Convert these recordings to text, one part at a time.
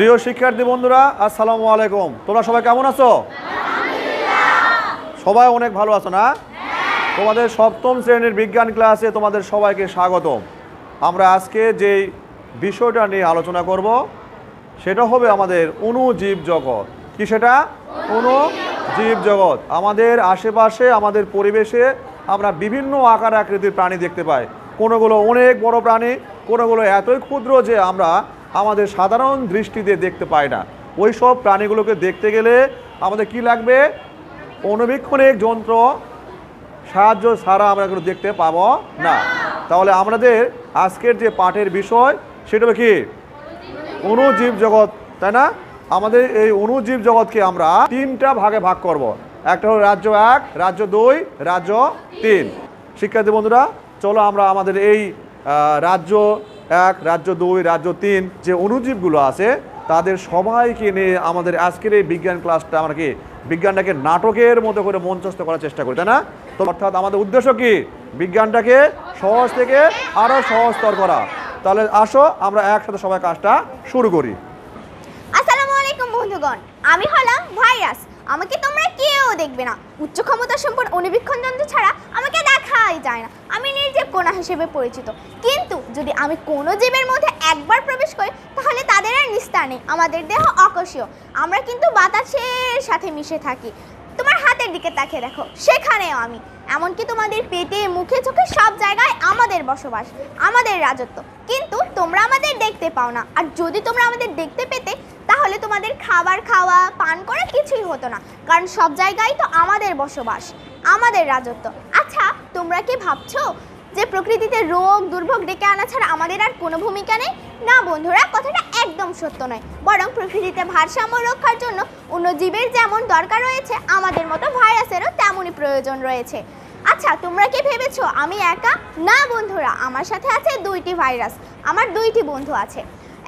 প্রিয় শিক্ষার্থী বন্ধুরা, আসসালামু আলাইকুম। তোমরা সবাই কেমন আছো? সবাই অনেক ভালো আছো না? তোমাদের সপ্তম শ্রেণীর বিজ্ঞান ক্লাসে তোমাদের সবাইকে স্বাগতম। আমরা আজকে যে বিষয়টা নিয়ে আলোচনা করব সেটা হবে আমাদের অণুজীব জগৎ। কি সেটা? অণুজীব জগৎ। আমাদের আশেপাশে, আমাদের পরিবেশে আমরা বিভিন্ন আকার আকৃতির প্রাণী দেখতে পাই। কোনোগুলো অনেক বড় প্রাণী, কোনোগুলো এতই ক্ষুদ্র যে আমরা আমাদের সাধারণ দৃষ্টিতে দেখতে পাই না। ওই সব প্রাণীগুলোকে দেখতে গেলে আমাদের কি লাগবে? অণুবীক্ষণিক যন্ত্র সাহায্য ছাড়া আমরা এগুলো দেখতে পাবো না। তাহলে আমাদের আজকের যে পাঠের বিষয় সেটা হবে কি? অণুজীব জগৎ, তাই না? আমাদের এই অণুজীব জগৎকে আমরা তিনটা ভাগে ভাগ করব। একটা হলো রাজ্য 1, রাজ্য 2, রাজ্য 3। শিক্ষার্থী বন্ধুরা, চলো আমরা আমাদের এই রাজ্য 1, রাজ্য 2, রাজ্য 3 যে অণুজীবগুলো আছে তাদের সবাইকে নিয়ে আমাদের আজকের এই বিজ্ঞান ক্লাসটা আমরা কি বিজ্ঞানটাকে নাটকের মতো করে মঞ্চস্থ করার চেষ্টা করি, তাই না? তো অর্থাৎ আমাদের উদ্দেশ্য কি? বিজ্ঞানটাকে সহজ থেকে আরও সহজতর করা। তাহলে আসো আমরা একসাথে সবাই কাজটা শুরু করি। আসসালামু আলাইকুম বন্ধুগণ, আমি হলাম ভাইরাস। আমাকে তোমরা কেউ দেখবে না। উচ্চ ক্ষমতা সম্পন্ন অণুবীক্ষণ যন্ত্র ছাড়া আমাকে দেখাই যায় না। আমি নির্জীব কণা হিসেবে পরিচিত। কিন্তু যদি আমি কোনো জীবের মধ্যে একবার প্রবেশ করি তাহলে তাদের আর নিস্তার নেই। আমাদের দেহ অকোষীয়। আমরা কিন্তু বাতাসের সাথে মিশে থাকি। তোমার হাতের দিকে তাকিয়ে দেখো, সেখানেও আমি। এমনকি তোমাদের পেটে, মুখে, চোখে সব জায়গায় আমাদের বসবাস, আমাদের রাজত্ব। কিন্তু তোমরা আমাদের দেখতে পাও না। আর যদি তোমরা আমাদের দেখতে পেতে তাহলে তোমাদের খাবার খাওয়া, পান করা কিছুই হতো না। কারণ সব জায়গায় তো আমাদের বসবাস, আমাদের রাজত্ব। আচ্ছা, তোমরা কি ভাবছো যে প্রকৃতিতে রোগ দুর্ভোগ ডেকে আনা ছাড়া আমাদের আর কোনো ভূমিকা নেই? না বন্ধুরা, কথাটা একদম সত্য নয়। বরং প্রকৃতিতে ভারসাম্য রক্ষার জন্য অণুজীবের যেমন দরকার রয়েছে, আমাদের মতো ভাইরাসেরও তেমনই প্রয়োজন রয়েছে। আচ্ছা, তোমরা কি ভেবেছো আমি একা? না বন্ধুরা, আমার সাথে আছে 2টি ভাইরাস। আমার 2টি বন্ধু আছে।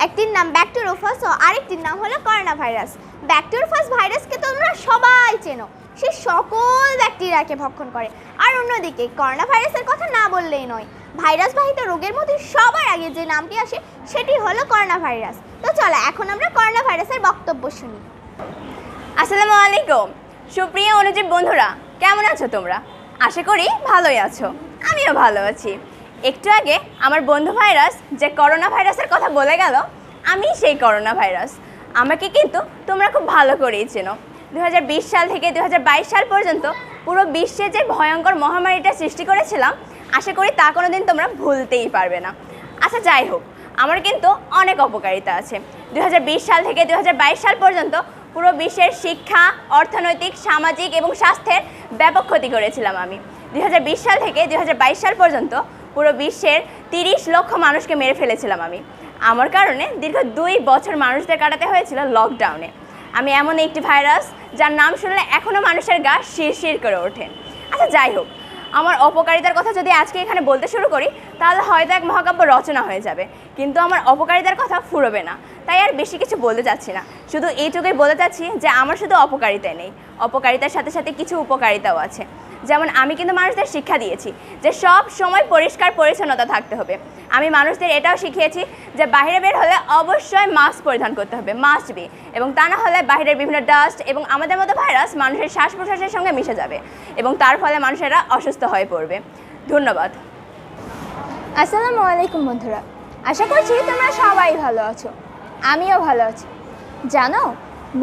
একটির নাম ব্যাকটেরিওফাজ ও আরেকটির নাম হলো করোনা ভাইরাস। ব্যাকটেরিওফাজ ভাইরাসকে তোমরা সবাই চেনো। সে সকল ব্যাকটেরিয়াকে ভক্ষণ করে। আর অন্যদিকে করোনা ভাইরাসের কথা না বললেই নয়। ভাইরাস বাহিত রোগের মধ্যে সবার আগে যে নামটি আসে সেটি হলো করোনা ভাইরাস। তো চলো এখন আমরা করোনা ভাইরাসের বক্তব্য শুনি। আসসালামু আলাইকুম সুপ্রিয় অণুজীব বন্ধুরা, কেমন আছো তোমরা? আশা করি ভালোই আছো। আমিও ভালো আছি। একটু আগে আমার বন্ধু ভাইরাস যে করোনা ভাইরাসের কথা বলে গেল, আমি সেই করোনা ভাইরাস। আমাকে কিন্তু তোমরা খুব ভালো করেই চেনো। 2020 সাল থেকে 2022 সাল পর্যন্ত পুরো বিশ্বে যে ভয়ঙ্কর মহামারীটা সৃষ্টি করেছিলাম, আশা করি তা কোনো দিন তোমরা ভুলতেই পারবে না। আচ্ছা, যাই হোক, আমার কিন্তু অনেক অপকারিতা আছে। 2020 সাল থেকে 2022 সাল পর্যন্ত পুরো বিশ্বের শিক্ষা, অর্থনৈতিক, সামাজিক এবং স্বাস্থ্যের ব্যাপক ক্ষতি করেছিলাম আমি। 2020 সাল থেকে 2022 সাল পর্যন্ত পুরো বিশ্বের 30 লক্ষ মানুষকে মেরে ফেলেছিলাম আমি। আমার কারণে দীর্ঘ 2 বছর মানুষদের কাটাতে হয়েছিল লকডাউনে। আমি এমন একটি ভাইরাস যার নাম শুনলে এখনও মানুষের গা শিরশির করে ওঠে। আচ্ছা, যাই হোক, আমার অপকারিতার কথা যদি আজকে এখানে বলতে শুরু করি তাহলে হয়তো এক মহাকাব্য রচনা হয়ে যাবে। কিন্তু আমার অপকারিতার কথা ফুরোবে না, তাই আর বেশি কিছু বলতে যাচ্ছি না। শুধু এইটুকুই বলতে চাচ্ছি যে আমার শুধু অপকারিতাই নেই, অপকারিতার সাথে সাথে কিছু উপকারিতাও আছে। যেমন আমি কিন্তু মানুষদের শিক্ষা দিয়েছি যে সব সময় পরিষ্কার পরিচ্ছন্নতা থাকতে হবে। আমি মানুষদের এটাও শিখিয়েছি যে বাইরে বের হলে অবশ্যই মাস্ক পরিধান করতে হবে, মাস্ট বি। এবং তা না হলে বাইরের বিভিন্ন ডাস্ট এবং আমাদের মতো ভাইরাস মানুষের শ্বাস প্রশ্বাসের সঙ্গে মিশে যাবে এবং তার ফলে মানুষেরা অসুস্থ হয়ে পড়বে। ধন্যবাদ। আসসালামু আলাইকুম বন্ধুরা, আশা করছি তোমরা সবাই ভালো আছো। আমিও ভালো আছি। জানো,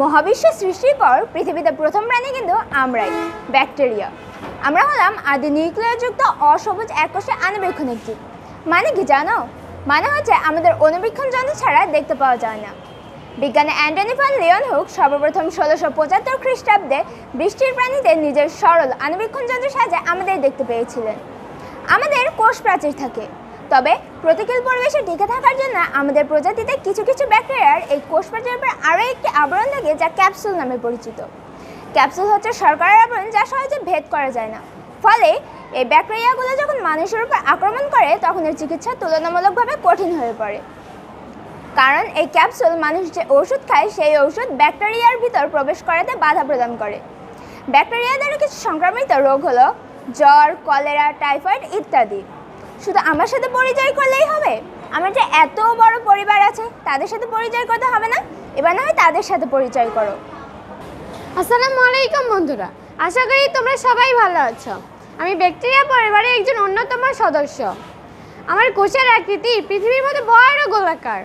মহাবিশ্ব সৃষ্টির পর পৃথিবীতে প্রথম প্রাণী কিন্তু আমরাই, ব্যাকটেরিয়া। আমরা হলাম আদি নিউক্লিয়ারযুক্ত অসবুজ এককোষী আণুবীক্ষণিক জীব। মানে কি জানো? মানে হচ্ছে আমাদের অণুবীক্ষণ যন্ত্র ছাড়া দেখতে পাওয়া যায় না। বিজ্ঞানী অ্যান্টনি ভ্যান লিওনহুক সর্বপ্রথম 1675 খ্রিস্টাব্দে বৃষ্টির প্রাণীতে নিজের সরল আণুবীক্ষণ যন্ত্রের সাহায্যে আমাদের দেখতে পেয়েছিলেন। আমাদের কোষ প্রাচীর থাকে, তবে প্রতিকূল পরিবেশে টিকে থাকার জন্য আমাদের প্রজাতিতে কিছু কিছু ব্যাকটেরিয়ার এই কোষ প্রাচীরের উপর আরও একটি আবরণ থাকে যা ক্যাপসুল নামে পরিচিত। ক্যাপসুল হচ্ছে শর্করার আবরণ যা সহজে ভেদ করা যায় না। ফলে এই ব্যাকটেরিয়াগুলো যখন মানুষের উপর আক্রমণ করে তখন এর চিকিৎসা তুলনামূলকভাবে কঠিন হয়ে পড়ে। কারণ এই ক্যাপসুল মানুষ যে ওষুধ খায় সেই ওষুধ ব্যাকটেরিয়ার ভিতর প্রবেশ করাতে বাধা প্রদান করে। ব্যাকটেরিয়া দ্বারা কিছু সংক্রামিত রোগ হলো জ্বর, কলেরা, টাইফয়েড ইত্যাদি। শুধু আমার সাথে পরিচয় করলেই হবে? আমার যে এত বড় পরিবার আছে, তাদের সাথে পরিচয় করতে হবে না? এবার না হয় তাদের সাথে পরিচয় করো। আসসালামু আলাইকুম বন্ধুরা, আশা করি তোমরা সবাই ভালো আছো। আমি ব্যাকটেরিয়া পরিবারের একজন অন্যতম সদস্য। আমার কোষের আকৃতি পৃথিবীর মধ্যে বড় গোলাকার।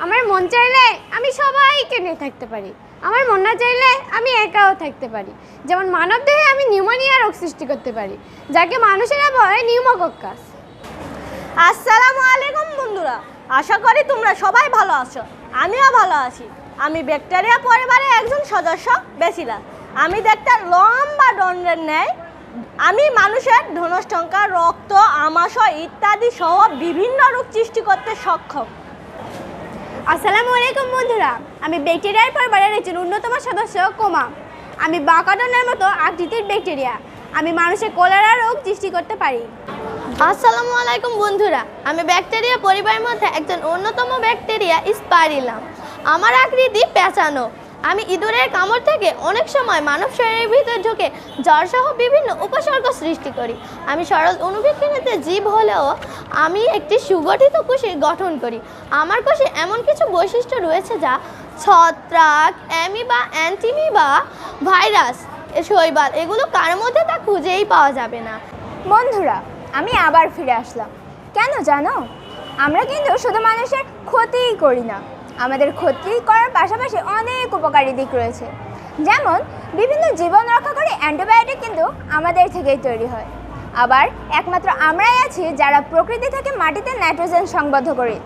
আমার মন চাইলে আমি সবাইকে নিয়ে থাকতে পারি, আমার মন না চাইলে আমি একাও থাকতে পারি। যেমন মানবদেহে আমি নিউমোনিয়া রোগ সৃষ্টি করতে পারি, যাকে মানুষেরা বলে নিউমোকক্কাস। আসসালামু আলাইকুম বন্ধুরা, আশা করি তোমরা সবাই ভালো আছো। আমিও ভালো আছি। আমি ব্যাকটেরিয়া পরিবারের একজন সদস্য বেসিলাস। আমি দেখতে লম্বা দণ্ডের ন্যায়। আমি মানুষের ধনষ্টঙ্কা, রক্ত, আমাশয় ইত্যাদি সহ বিভিন্ন রোগ সৃষ্টি করতে সক্ষম। আসসালামু আলাইকুম বন্ধুরা, আমি ব্যাকটেরিয়ার পরিবারের একজন অন্যতম সদস্য কোমা। আমি বাঁকাডনের মতো আকৃতির ব্যাকটেরিয়া। আমি মানুষের কলেরা রোগ সৃষ্টি করতে পারি। আসসালামু আলাইকুম বন্ধুরা, আমি ব্যাকটেরিয়া পরিবারের মধ্যে একজন অন্যতম ব্যাকটেরিয়া স্পাইরিলাম। আমার আকৃতি পেঁচানো। আমি ইঁদুরের কামড় থেকে অনেক সময় মানব শরীরের ভিতরে ঢুকে জ্বরসহ বিভিন্ন উপসর্গ সৃষ্টি করি। আমি সরল অণুবীক্ষণিত জীব হলেও আমি একটি সুগঠিত কোষে গঠন করি। আমার কোষে এমন কিছু বৈশিষ্ট্য রয়েছে যা ছত্রাক, অ্যামিবা, অ্যান্টিমিবা, ভাইরাস, শৈবাল এগুলো কার মধ্যে তা খুঁজেই পাওয়া যাবে না। বন্ধুরা, আমি আবার ফিরে আসলাম। কেন জানো? আমরা কিন্তু শুধু মানুষের ক্ষতিই করি না, আমাদের ক্ষতি করার পাশাপাশি অনেক উপকারী দিক রয়েছে। যেমন বিভিন্ন জীবন রক্ষাকারী অ্যান্টিবায়োটিক কিন্তু আমাদের থেকেই তৈরি হয়। আবার একমাত্র আমরাই আছি যারা প্রকৃতি থেকে মাটিতে নাইট্রোজেন সংবদ্ধ করি।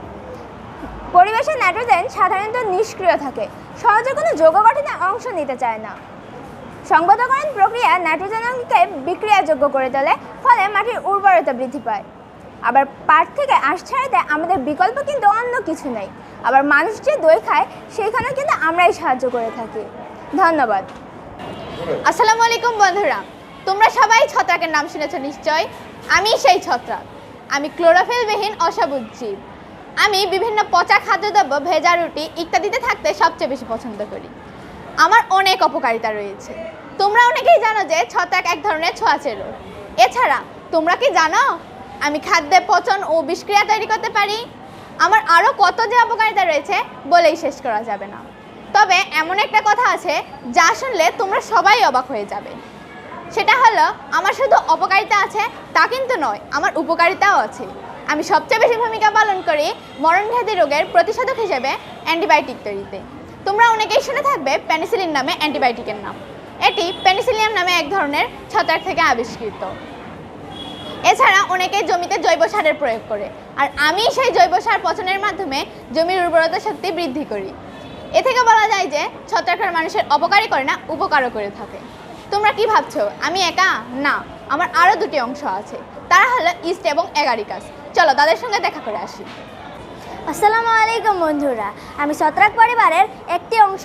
পরিবেশের নাইট্রোজেন সাধারণত নিষ্ক্রিয় থাকে, সহজে কোনো যৌগ গঠনে অংশ নিতে চায় না। সংবদ্ধকরণ প্রক্রিয়া নাইট্রোজেনকে বিক্রিয়াযোগ্য করে তোলে, ফলে মাটির উর্বরতা বৃদ্ধি পায়। আবার পাট থেকে আঁশ ছাড়াতে আমাদের বিকল্প কিন্তু অন্য কিছু নেই। আবার মানুষ যে দই খায় সেইখানেও কিন্তু আমরাই সাহায্য করে থাকি। ধন্যবাদ। আসসালামু আলাইকুম বন্ধুরা, তোমরা সবাই ছত্রাকের নাম শুনেছো নিশ্চয়। আমি সেই ছত্রাক। আমি ক্লোরোফিলবিহীন অসবুজ জীব। আমি বিভিন্ন পচা খাদ্যদ্রব্য, ভেজা রুটি ইত্যাদিতে থাকতে সবচেয়ে বেশি পছন্দ করি। আমার অনেক অপকারিতা রয়েছে। তোমরা অনেকেই জানো যে ছত্রাক এক ধরনের ছোঁয়াচে রোগ। এছাড়া তোমরা কি জানো আমি খাদ্যে পচন ও বিষক্রিয়া তৈরি করতে পারি? আমার আরও কত যে অপকারিতা রয়েছে বলেই শেষ করা যাবে না। তবে এমন একটা কথা আছে যা শুনলে তোমরা সবাই অবাক হয়ে যাবে। সেটা হলো, আমার শুধু অপকারিতা আছে তা কিন্তু নয়, আমার উপকারিতাও আছে। আমি সবচেয়ে বেশি ভূমিকা পালন করি মরণঘাতী রোগের প্রতিষেধক হিসেবে অ্যান্টিবায়োটিক তৈরিতে। তোমরা অনেকেই শুনে থাকবে পেনিসিলিন নামে অ্যান্টিবায়োটিকের নাম। এটি পেনিসিলিয়াম নামে এক ধরনের ছত্রাক থেকে আবিষ্কৃত। এছাড়া অনেকে জমিতে জৈব সারের প্রয়োগ করে, আর আমি সেই জৈব সার পচনের মাধ্যমে জমির উর্বরতা শক্তি বৃদ্ধি করি। এ থেকে বলা যায় যে ছত্রাক মানুষের অপকারই করে না, উপকারও করে থাকে। তোমরা কি ভাবছো আমি একা? না, আমার আরও দুটি অংশ আছে। তারা হলো ইস্ট এবং এগারিকাস। চলো তাদের সঙ্গে দেখা করে আসি। আসসালামু আলাইকুম বন্ধুরা, আমি ছত্রাক পরিবারের একটি অংশ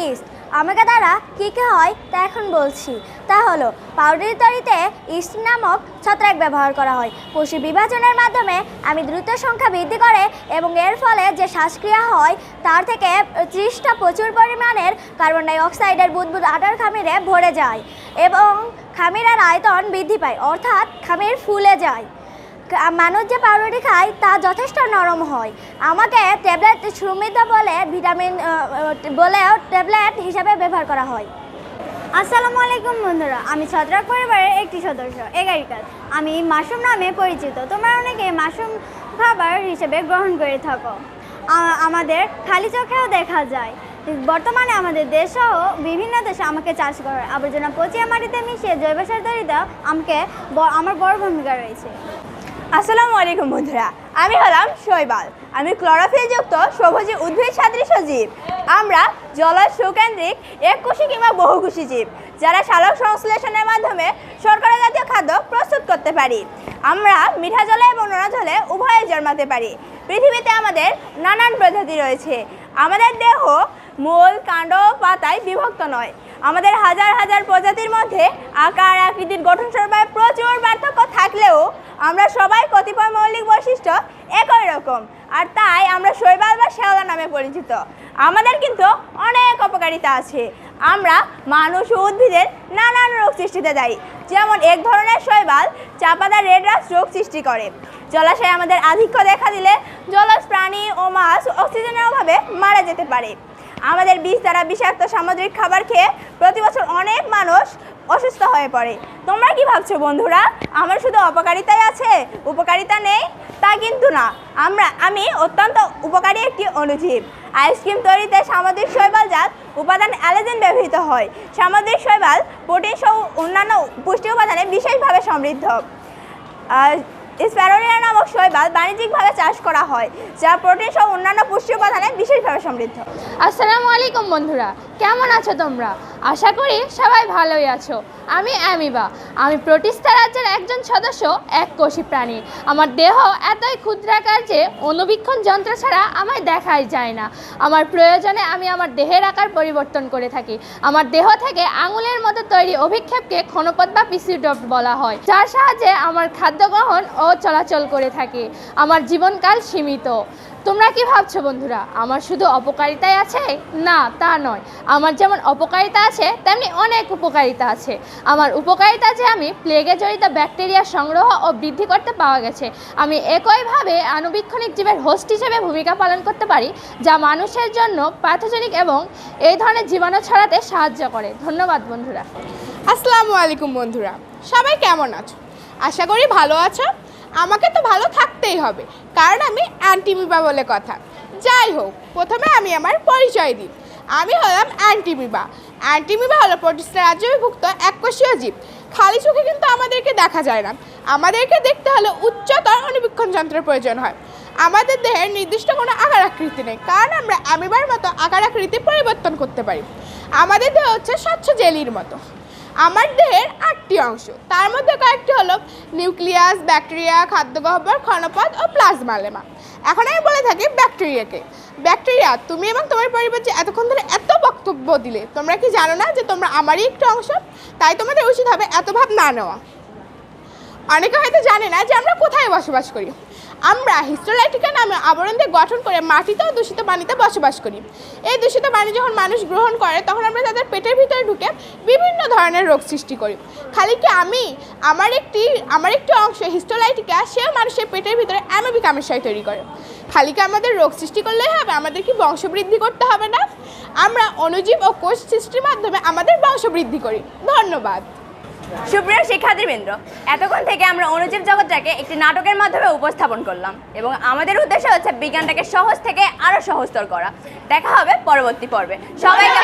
ইস্ট। আমাকে দ্বারা কী কী হয় তা এখন বলছি। তা হলো, পাউডারি তৈরিতে ইস্ট নামক ছত্রাক ব্যবহার করা হয়। কোষীয় বিভাজনের মাধ্যমে আমি দ্রুত সংখ্যা বৃদ্ধি করে এবং এর ফলে যে শ্বাসক্রিয়া হয় তার থেকে 30টা প্রচুর পরিমাণের কার্বন ডাই অক্সাইডের বুদবুদ আটার খামিরে ভরে যায় এবং খামিরের আয়তন বৃদ্ধি পায়, অর্থাৎ খামির ফুলে যায়। মানুষ যে পাউরুটি খায় তা যথেষ্ট নরম হয়। আমাকে ট্যাবলেট সমৃদ্ধ বলে ভিটামিন বলেও ট্যাবলেট হিসাবে ব্যবহার করা হয়। আসসালামু আলাইকুম বন্ধুরা, আমি ছত্রাক পরিবারের একটি সদস্য এগারিকাস। আমি মাশরুম নামে পরিচিত। তোমরা অনেকে মাশরুম খাবার হিসেবে গ্রহণ করে থাকো। আমাদের খালি চোখেও দেখা যায়। বর্তমানে আমাদের দেশসহ বিভিন্ন দেশে আমাকে চাষ করে আবর্জনা পচিয়ে মাটিতে মিশিয়ে জৈব সার তৈরিতে আমার বড় ভূমিকা রয়েছে। আসসালামু আলাইকুম বন্ধুরা, আমি হলাম শৈবাল। আমি ক্লোরোফিলযুক্ত সবুজী উদ্ভিদ সদৃশ জীব। আমরা জলজ সুকেন্দ্রিক এককোষী কিংবা বহুকোষী জীব, যারা সালোক সংশ্লেষণের মাধ্যমে শর্করা জাতীয় খাদ্য প্রস্তুত করতে পারি। আমরা মিঠা জলে এবং নোনা জলে উভয়ে জন্মাতে পারি। পৃথিবীতে আমাদের নানান প্রজাতি রয়েছে। আমাদের দেহ মূল, কাণ্ড, পাতায় বিভক্ত নয়। আমাদের হাজার হাজার প্রজাতির মধ্যে আকার, আকৃতির, গঠন স্বরূপে প্রচুর পার্থক্য থাকলেও আমরা সবাই কতিপয় মৌলিক বৈশিষ্ট্য একই রকম, আর তাই আমরা শৈবাল বা শেওলা নামে পরিচিত। আমাদের কিন্তু অনেক অপকারিতা আছে। আমরা মানুষ ও উদ্ভিদের নানান রোগ সৃষ্টিতে দায়ী। যেমন এক ধরনের শৈবাল চাপাদা রেড রাস্ট রোগ সৃষ্টি করে। জলাশয়ে আমাদের আধিক্য দেখা দিলে জলজ প্রাণী ও মাছ অক্সিজেনের অভাবে মারা যেতে পারে। আমাদের বিষ দ্বারা বিষাক্ত সামুদ্রিক খাবার খেয়ে প্রতি বছর অনেক মানুষ অসুস্থ হয়ে পড়ে। তোমরা কি ভাবছো বন্ধুরা, আমার শুধু অপকারিতাই আছে, উপকারিতা নেই? তা কিন্তু না। আমি অত্যন্ত উপকারী একটি অণুজীব। আইসক্রিম তৈরিতে সামুদ্রিক শৈবালজাত উপাদান অ্যালাজেন ব্যবহৃত হয়। সামুদ্রিক শৈবাল প্রোটিন সহ অন্যান্য পুষ্টি উপাদানে বিশেষভাবে সমৃদ্ধ। স্প্যারোলিয়া নামক শৈবাল বাণিজ্যিকভাবে চাষ করা হয়, যা প্রোটিন সহ অন্যান্য পুষ্টি উপাদানে বিশেষভাবে সমৃদ্ধ। আসসালামু আলাইকুম বন্ধুরা, কেমন আছো তোমরা? আশা করি সবাই ভালোই আছো। আমি অ্যামিবা। আমি প্রোটিস্টা রাজ্যের একজন সদস্য, এককোষী প্রাণী। আমার দেহ এতই ক্ষুদ্রাকার যে অণুবীক্ষণ যন্ত্র ছাড়া আমায় দেখাই যায় না। আমার প্রয়োজনে আমি আমার দেহের আকার পরিবর্তন করে থাকি। আমার দেহ থেকে আঙুলের মতো তৈরি অভিক্ষেপকে ক্ষণপথ বা পিসিউডপ বলা হয়, যার সাহায্যে আমার খাদ্য গ্রহণ ও চলাচল করে থাকি। আমার জীবনকাল সীমিত। তোমরা কি ভাবছো বন্ধুরা, আমার শুধু অপকারিতাই আছে? না, তা নয়। আমার যেমন অপকারিতা আছে তেমনি অনেক উপকারিতা আছে। আমার উপকারিতা যে আমি প্লেগে জড়িত ব্যাকটেরিয়া সংগ্রহ ও বৃদ্ধি করতে পাওয়া গেছে। আমি একইভাবে আণুবীক্ষণিক জীবের হোস্ট হিসেবে ভূমিকা পালন করতে পারি, যা মানুষের জন্য প্যাথোজেনিক এবং এই ধরনের জীবাণু ছড়াতে সাহায্য করে। ধন্যবাদ বন্ধুরা। আসসালামু আলাইকুম বন্ধুরা, সবাই কেমন আছো? আশা করি ভালো আছো। আমাকে তো ভালো থাকতেই হবে, কারণ আমি অ্যান্টিমিবা বলে কথা। যাই হোক, প্রথমে আমি আমার পরিচয় দিই। আমি হলাম অ্যান্টিমিবা। অ্যান্টিমিবা হলো প্রোটিস্টা রাজ্যভুক্ত এককোষীয় জীব। খালি চোখে কিন্তু আমাদেরকে দেখা যায় না। আমাদেরকে দেখতে হলে উচ্চতর অণুবীক্ষণ যন্ত্রের প্রয়োজন হয়। আমাদের দেহের নির্দিষ্ট কোনো আকার আকৃতি নেই, কারণ আমরা অ্যামিবার মতো আকার আকৃতি পরিবর্তন করতে পারি। আমাদের দেহ হচ্ছে স্বচ্ছ জেলির মতো। আমার দেহের 8টি অংশ, তার মধ্যে কয়েকটি হলো নিউক্লিয়াস, ব্যাকটেরিয়া, খাদ্য গহ্বর, ক্ষণপথ ও প্লাজমালেমা। এখন আমি বলে থাকি ব্যাকটেরিয়াকে। ব্যাকটেরিয়া, তুমি এবং তোমার পরিবার যে এতক্ষণ ধরে এত বক্তব্য দিলে, তোমরা কি জানো না যে তোমরা আমারই একটি অংশ? তাই তোমাদের উচিত হবে এত ভাব না নেওয়া। অনেকে হয়তো জানে না যে আমরা কোথায় বসবাস করি। আমরা হিস্টোলাইটিকা নামে আবরণ দিয়ে গঠন করে মাটিতে ও দূষিত পানিতে বসবাস করি। এই দূষিত পানি যখন মানুষ গ্রহণ করে, তখন আমরা তাদের পেটের ভিতরে ঢুকে বিভিন্ন ধরনের রোগ সৃষ্টি করি। খালি কি আমার একটি অংশ হিস্টোলাইটিকা, সেও মানুষের পেটের ভিতরে অ্যামিবিক আমাশয় তৈরি করে। খালি কি আমাদের রোগ সৃষ্টি করলেই হবে? আমাদের কি বংশবৃদ্ধি করতে হবে না? আমরা অণুজীব ও কোষ সৃষ্টির মাধ্যমে আমাদের বংশবৃদ্ধি করি। ধন্যবাদ। সুপ্রিয় শিক্ষার্থীবৃন্দ, এতক্ষণ থেকে আমরা অণুজীব জগৎটাকে একটি নাটকের মাধ্যমে উপস্থাপন করলাম এবং আমাদের উদ্দেশ্য হচ্ছে বিজ্ঞানটাকে সহজ থেকে আরও সহজতর করা। দেখা হবে পরবর্তী পর্বে। সবাইকে